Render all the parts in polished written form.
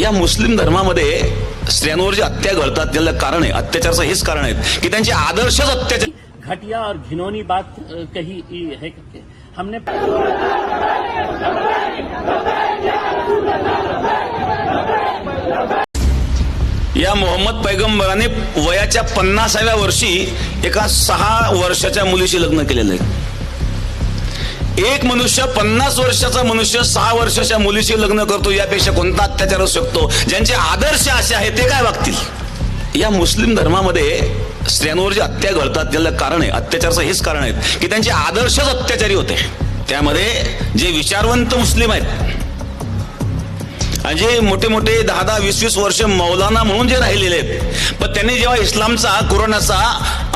या मुस्लिम धर्मामध्ये स्त्रियांवर जे हत्या घडतात त्याला कारण आहे, अत्याचाराचं हेच कारण आहे की त्यांचे आदर्शच अत्याचार घटिया और घिनौनी बात कही है करके हमने या मोहम्मद पैगंबराने वयाच्या 50व्या वर्षी एका 6 वर्षाच्या मुलीशी लग्न केलेलं आहे। एक मनुष्य 50 वर्षाचा मनुष्य 6 वर्षाच्या मुलीशी लग्न करतो, यापेक्षा कोणता अत्याचार असू शकतो? ज्यांचे आदर्श असे आहेत ते काय वागतील? या मुस्लिम धर्मामध्ये स्त्रियांवर जे हत्या घडतात त्याला कारण आहे, अत्याचाराचं हेच कारण आहे की त्यांचे आदर्शच अत्याचारी होते। त्यामध्ये जे विचारवंत मुस्लिम आहेत आणि जे मोठे मोठे 10-20 वर्ष मौलाना म्हणून जे राहिलेले आहेत, पण त्यांनी जेव्हा इस्लामचा कुराणाचा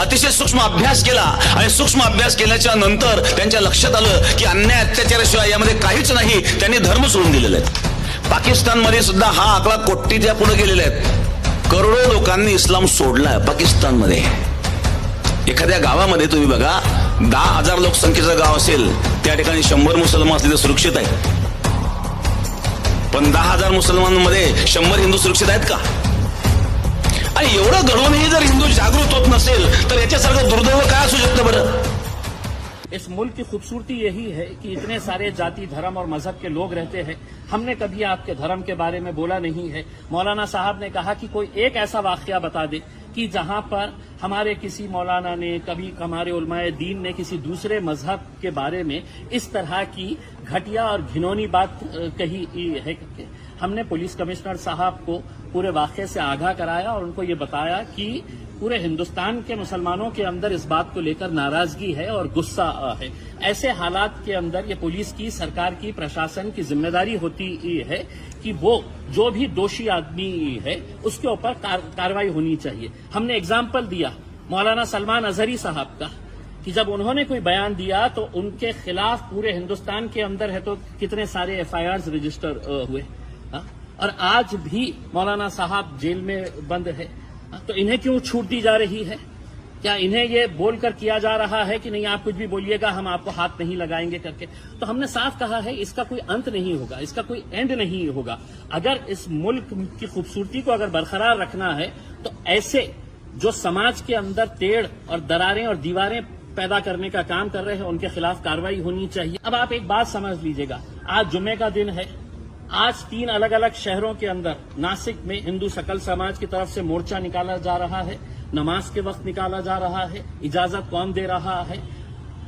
अतिशय सूक्ष्म अभ्यास केला आणि सूक्ष्म अभ्यास केल्याच्या नंतर त्यांच्या लक्षात आलं की अन्याय अत्याचाराशिवाय यामध्ये काहीच नाही, त्यांनी धर्म सोडून दिलेले आहेत। पाकिस्तानमध्ये सुद्धा हा आकडा कोटीच्या पुढे गेलेला आहे। करोडो लोकांनी इस्लाम सोडलाय पाकिस्तानमध्ये। एखाद्या गावामध्ये तुम्ही बघा 10,000 लोकसंख्येचं गाव असेल, त्या ठिकाणी 100 मुसलमान असले तर सुरक्षित आहे, पण 10,000 मुसलमानांमध्ये 100 हिंदू सुरक्षित आहेत का? आणि एवढं घडूनही जर हिंदू जागृत होत नसेल तर याच्यासारखं दुर्दैव काय असू शकतं बरं? इस मुल्क की खूबसूरती यही है कि इतने सारे जाति धर्म और मजहब के लोग रहते हैं। हमने कभी आपके धर्म के बारे में बोला नहीं है। मौलाना साहब ने कहा कि कोई एक ऐसा वाकया बता दे कि जहां पर हमारे किसी मौलाना ने, कभी हमारे उलमाए दीन ने किसी दूसरे मजहब के बारे में इस तरह की घटिया और घिनौनी बात कही है करके हमने पुलिस कमिश्नर साहब को पूरे वाकये से आगाह कराया और उनको ये बताया कि पूरे हिंदुस्तान के मुसलमानों के अंदर इस बात को लेकर नाराजगी है और गुस्सा है। ऐसे हालात के अंदर ये पुलिस की, सरकार की, प्रशासन की जिम्मेदारी होती है कि वो जो भी दोषी आदमी है उसके ऊपर कार्रवाई होनी चाहिए। हमने एग्जाम्पल दिया मौलाना सलमान अजहरी साहब का कि जब उन्होंने कोई बयान दिया तो उनके खिलाफ पूरे हिंदुस्तान के अंदर है तो कितने सारे FIRs रजिस्टर हुए, और आज भी मौलाना साहब जेल में बंद है। तो इन्हें क्यों छूट दी जा रही है? क्या इन्हें ये बोलकर किया जा रहा है कि नहीं आप कुछ भी बोलिएगा हम आपको हाथ नहीं लगाएंगे करके? तो हमने साफ कहा है इसका कोई अंत नहीं होगा, इसका कोई एंड नहीं होगा। अगर इस मुल्क की खूबसूरती को अगर बरकरार रखना है तो ऐसे जो समाज के अंदर टेढ़ और दरारें और दीवारें पैदा करने का काम कर रहे हैं उनके खिलाफ कार्रवाई होनी चाहिए। अब आप एक बात समझ लीजिएगा, आज जुम्मे का दिन है। आज 3 अलग अलग शहरों के अंदर नासिक में हिंदू सकल समाज की तरफ से मोर्चा निकाला जा रहा है, नमाज के वक्त निकाला जा रहा है, इजाजत कौन दे रहा है?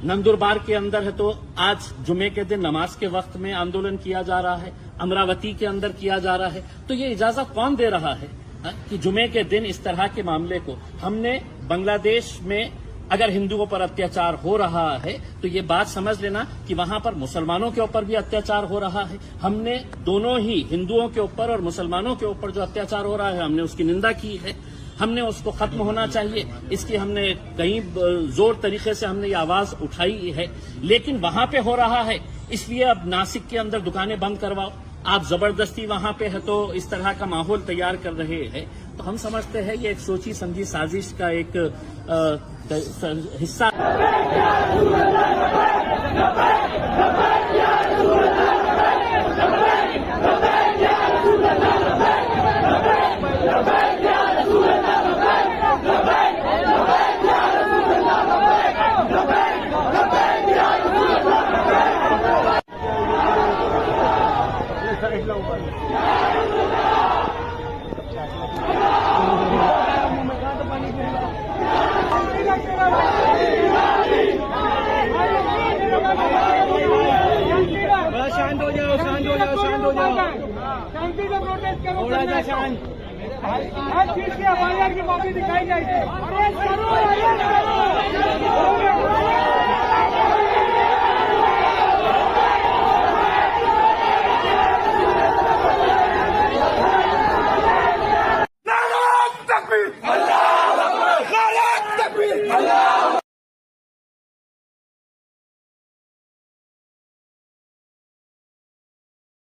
नंदुरबार के अंदर है तो आज जुमे के दिन नमाज के वक्त में आंदोलन किया जा रहा है, अमरावती के अंदर किया जा रहा है। तो ये इजाजत कौन दे रहा है कि जुमे के दिन इस तरह के मामले को? हमने बांग्लादेश में अगर हिंदुओं पर अत्याचार हो रहा है तो ये बात समझ लेना कि वहां पर मुसलमानों के ऊपर भी अत्याचार हो रहा है। हमने दोनों ही हिंदुओं के ऊपर और मुसलमानों के ऊपर जो अत्याचार हो रहा है हमने उसकी निंदा की है। हमने उसको खत्म होना चाहिए, इसकी हमने कई जोर तरीके से हमने ये आवाज उठाई है, लेकिन वहां पे हो रहा है इसलिए अब नासिक के अंदर दुकानें बंद करवाओ, आप जबरदस्ती वहां पे है तो इस तरह का माहौल तैयार कर रहे हैं। तो हम समझते हैं ये एक सोची समझी साजिश का एक हिस्सा। शांत हो जाओ, शांत हो जाओ, शांत हो जाओ, शांति से प्रोटेस्ट करो, थोड़ा सा शांत। हर चीज की आवाज की कॉपी दिखाई जाएगी।